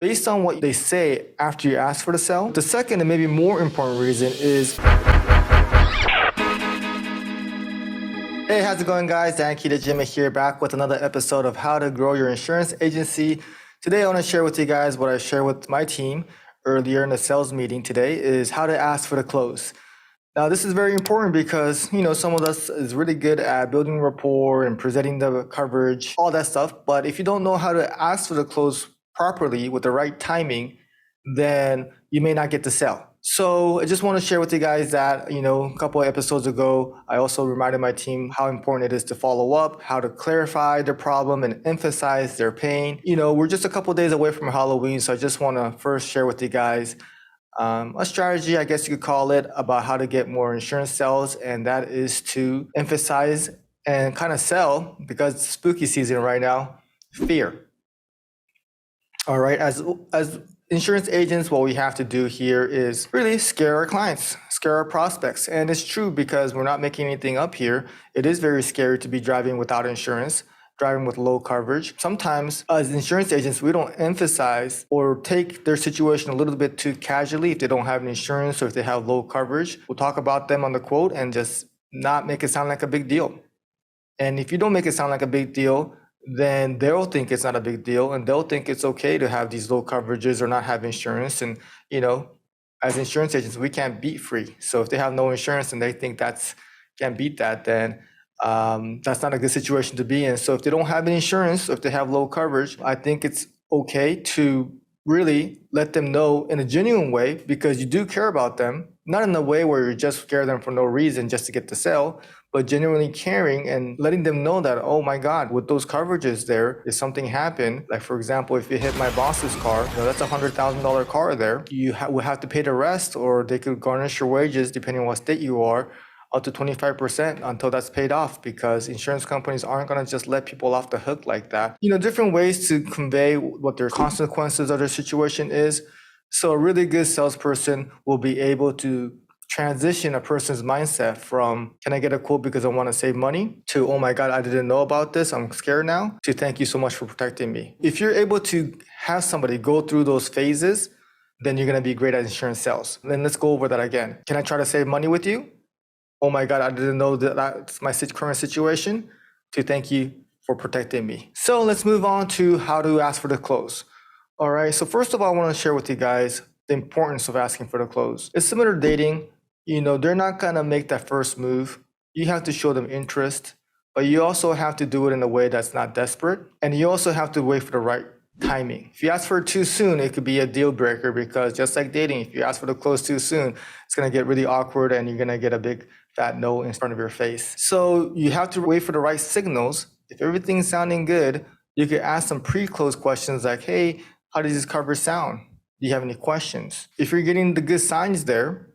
based on what they say after you ask for the sell. The second and maybe more important reason is, hey, how's it going, guys? Dan Kitajima here, back with another episode of How to Grow Your Insurance Agency. Today, I want to share with you guys what I shared with my team earlier in the sales meeting today is how to ask for the close. Now, this is very important because, some of us is really good at building rapport and presenting the coverage, all that stuff. But if you don't know how to ask for the close properly with the right timing, then you may not get the sale. So I just want to share with you guys that, a couple of episodes ago, I also reminded my team how important it is to follow up, how to clarify their problem and emphasize their pain. We're just a couple of days away from Halloween, so I just want to first share with you guys a strategy, I guess you could call it, about how to get more insurance sales, and that is to emphasize and kind of sell, because it's spooky season right now, fear. All right, as insurance agents, what we have to do here is really scare our clients, scare our prospects. And it's true because we're not making anything up here. It is very scary to be driving without insurance, driving with low coverage. Sometimes as insurance agents, we don't emphasize or take their situation a little bit too casually if they don't have an insurance or if they have low coverage. We'll talk about them on the quote and just not make it sound like a big deal. And if you don't make it sound like a big deal, then they'll think it's not a big deal and they'll think it's okay to have these low coverages or not have insurance. And, as insurance agents, we can't beat free. So if they have no insurance and they think can't beat that, then that's not a good situation to be in. So if they don't have any insurance, or if they have low coverage, I think it's okay to really let them know in a genuine way, because you do care about them, not in a way where you just scare them for no reason just to get the sale, but genuinely caring and letting them know that, oh my God, with those coverages there, if something happened, like for example, if you hit my boss's car, that's $100,000 car there, you will have to pay the rest, or they could garnish your wages, depending on what state you are, up to 25% until that's paid off, because insurance companies aren't going to just let people off the hook like that. Different ways to convey what their consequences of their situation is. So a really good salesperson will be able to transition a person's mindset from, can I get a quote because I want to save money, to, oh my God, I didn't know about this, I'm scared now, to thank you so much for protecting me. If you're able to have somebody go through those phases, then you're going to be great at insurance sales. Then let's go over that again. Can I try to save money with you? Oh my God, I didn't know that's my current situation, to thank you for protecting me. So let's move on to how to ask for the close. All right, so first of all, I want to share with you guys the importance of asking for the close. It's similar to dating. They're not gonna make that first move. You have to show them interest, but you also have to do it in a way that's not desperate. And you also have to wait for the right timing. If you ask for it too soon, it could be a deal breaker, because just like dating, if you ask for the close too soon, it's gonna get really awkward and you're gonna get a big fat no in front of your face. So you have to wait for the right signals. If everything's sounding good, you could ask some pre-close questions like, hey, how does this coverage sound? Do you have any questions? If you're getting the good signs there,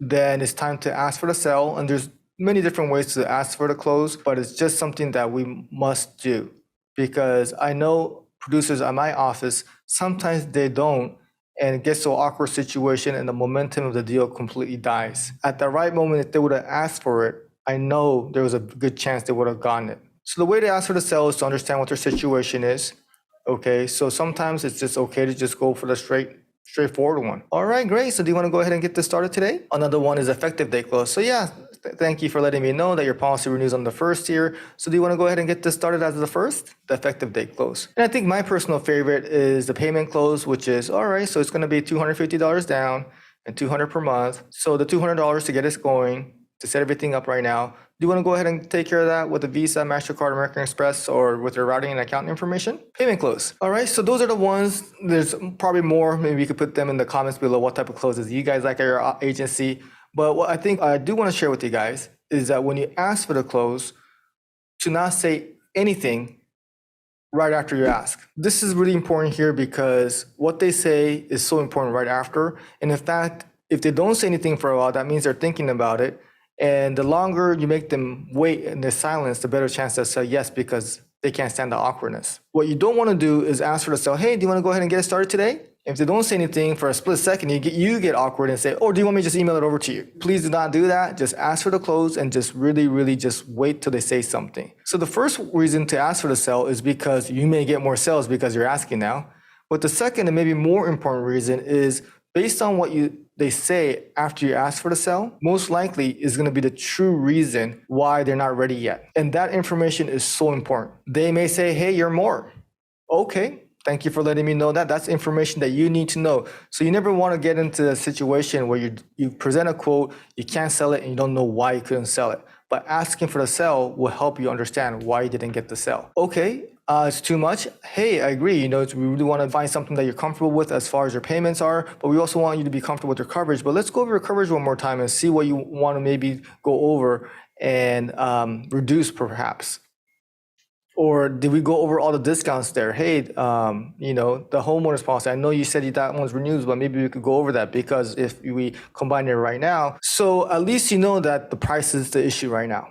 then it's time to ask for the sale. And there's many different ways to ask for the close, but it's just something that we must do, because I know producers at my office, sometimes they don't, and it gets to an awkward situation and the momentum of the deal completely dies. At the right moment, if they would have asked for it, I know there was a good chance they would have gotten it. So the way to ask for the sale is to understand what their situation is. Okay, so sometimes it's just okay to just go for the straightforward one. All right, great. So do you want to go ahead and get this started today? Another one is effective date close. So yeah, thank you for letting me know that your policy renews on the 1st year. So do you want to go ahead and get this started as the 1st? The effective date close. And I think my personal favorite is the payment close, which is, all right, so it's going to be $250 down and $200 per month. So the $200 to get us going, to set everything up right now. Do you want to go ahead and take care of that with a Visa, MasterCard, American Express, or with your routing and account information? Payment close. All right, so those are the ones. There's probably more. Maybe you could put them in the comments below what type of closes you guys like at your agency. But what I think I do want to share with you guys is that when you ask for the close, to not say anything right after you ask. This is really important here because what they say is so important right after. And in fact, if they don't say anything for a while, that means they're thinking about it. And the longer you make them wait in their silence, the better chance they'll say yes, because they can't stand the awkwardness. What you don't want to do is ask for the sale, hey, do you want to go ahead and get it started today? If they don't say anything for a split second, you get awkward and say, oh, do you want me to just email it over to you? Please do not do that. Just ask for the close and just really just wait till they say something. So the first reason to ask for the sale is because you may get more sales because you're asking now. But the second and maybe more important reason is based on what they say after you ask for the sale, most likely is going to be the true reason why they're not ready yet. And that information is so important. They may say, hey, you're more. Okay, thank you for letting me know that. That's information that you need to know. So you never want to get into a situation where you present a quote, you can't sell it, and you don't know why you couldn't sell it. But asking for the sale will help you understand why you didn't get the sale. Okay, it's too much. Hey, I agree. We really want to find something that you're comfortable with as far as your payments are, but we also want you to be comfortable with your coverage. But let's go over your coverage one more time and see what you want to maybe go over and reduce perhaps. Or did we go over all the discounts there? Hey, the homeowner's policy, I know you said that one's renews, but maybe we could go over that because if we combine it right now, so at least you know that the price is the issue right now.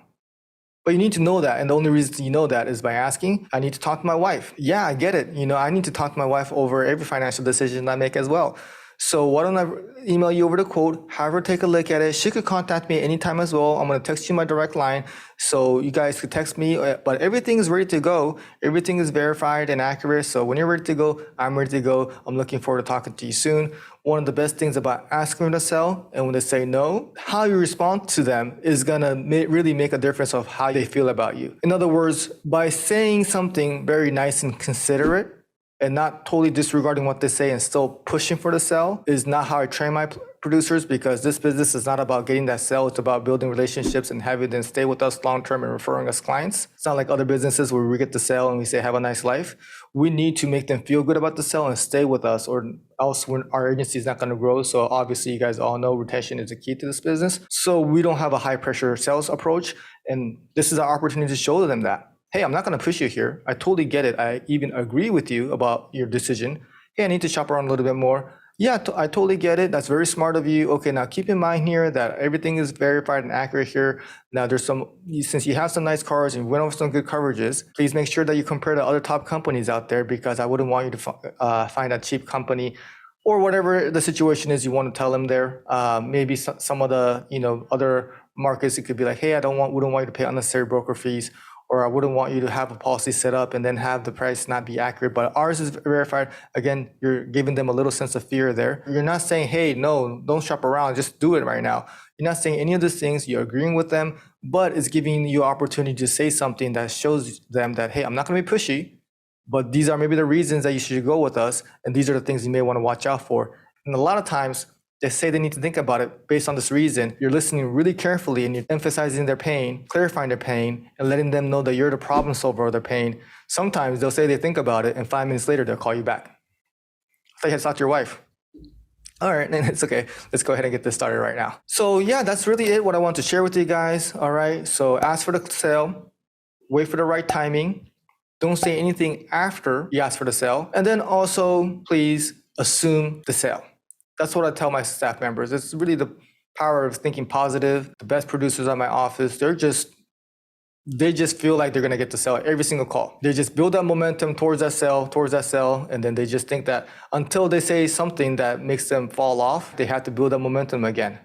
But you need to know that, and the only reason you know that is by asking, I need to talk to my wife. Yeah, I get it. I need to talk to my wife over every financial decision I make as well. So why don't I email you over the quote, have her take a look at it. She could contact me anytime as well. I'm going to text you my direct line. So you guys could text me, but everything is ready to go. Everything is verified and accurate. So when you're ready to go, I'm ready to go. I'm looking forward to talking to you soon. One of the best things about asking them to sell, and when they say no, how you respond to them is going to really make a difference of how they feel about you. In other words, by saying something very nice and considerate, and not totally disregarding what they say and still pushing for the sale is not how I train my producers, because this business is not about getting that sale. It's about building relationships and having them stay with us long-term and referring us clients. It's not like other businesses where we get the sale and we say, have a nice life. We need to make them feel good about the sale and stay with us, or else when our agency is not going to grow. So obviously you guys all know retention is the key to this business. So we don't have a high pressure sales approach. And this is our opportunity to show them that. Hey, I'm not going to push you here. I totally get it. I even agree with you about your decision. Hey, I need to shop around a little bit more. Yeah, I totally get it. That's very smart of you. Okay, now keep in mind here that everything is verified and accurate here. Now since you have some nice cars and you went over some good coverages, please make sure that you compare to other top companies out there, because I wouldn't want you to find a cheap company or whatever the situation is you want to tell them there. Maybe some of the other markets, it could be like, hey, wouldn't want you to pay unnecessary broker fees, or I wouldn't want you to have a policy set up and then have the price not be accurate. But ours is verified. Again, you're giving them a little sense of fear there. You're not saying, hey, no, don't shop around, just do it right now. You're not saying any of these things. You're agreeing with them, but it's giving you opportunity to say something that shows them that, hey, I'm not going to be pushy, but these are maybe the reasons that you should go with us. And these are the things you may want to watch out for. And a lot of times, they say they need to think about it based on this reason. You're listening really carefully and you're emphasizing their pain, clarifying their pain, and letting them know that you're the problem solver of their pain. Sometimes they'll say they think about it, and 5 minutes later, they'll call you back. I thought you had to talk to your wife. All right, then it's okay. Let's go ahead and get this started right now. So yeah, that's really it, what I want to share with you guys. All right, so ask for the sale, wait for the right timing. Don't say anything after you ask for the sale. And then also, please assume the sale. That's what I tell my staff members. It's really the power of thinking positive. The best producers at my office, they just feel like they're going to get the sale every single call. They just build that momentum towards that sale, and then they just think that until they say something that makes them fall off, they have to build that momentum again.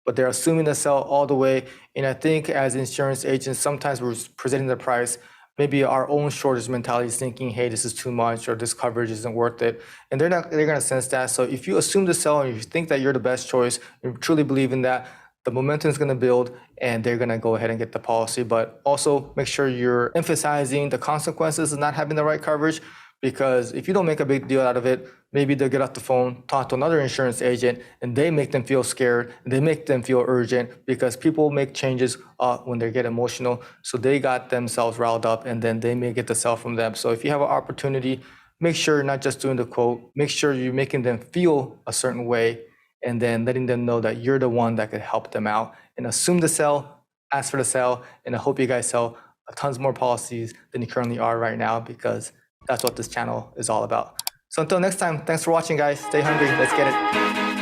But they're assuming the sale all the way. And I think as insurance agents, sometimes we're presenting the price, maybe our own shortage mentality is thinking, hey, this is too much, or this coverage isn't worth it. And they're going to sense that. So if you assume the sell and you think that you're the best choice, you truly believe in that, the momentum is going to build and they're going to go ahead and get the policy. But also make sure you're emphasizing the consequences of not having the right coverage, because if you don't make a big deal out of it, maybe they'll get off the phone, talk to another insurance agent, and they make them feel scared, and they make them feel urgent, because people make changes when they get emotional. So they got themselves riled up, and then they may get the sell from them. So if you have an opportunity, make sure you're not just doing the quote, make sure you're making them feel a certain way, and then letting them know that you're the one that could help them out. And assume the sell, ask for the sell, and I hope you guys sell tons more policies than you currently are right now, because that's what this channel is all about. So until next time, thanks for watching, guys. Stay hungry. Let's get it.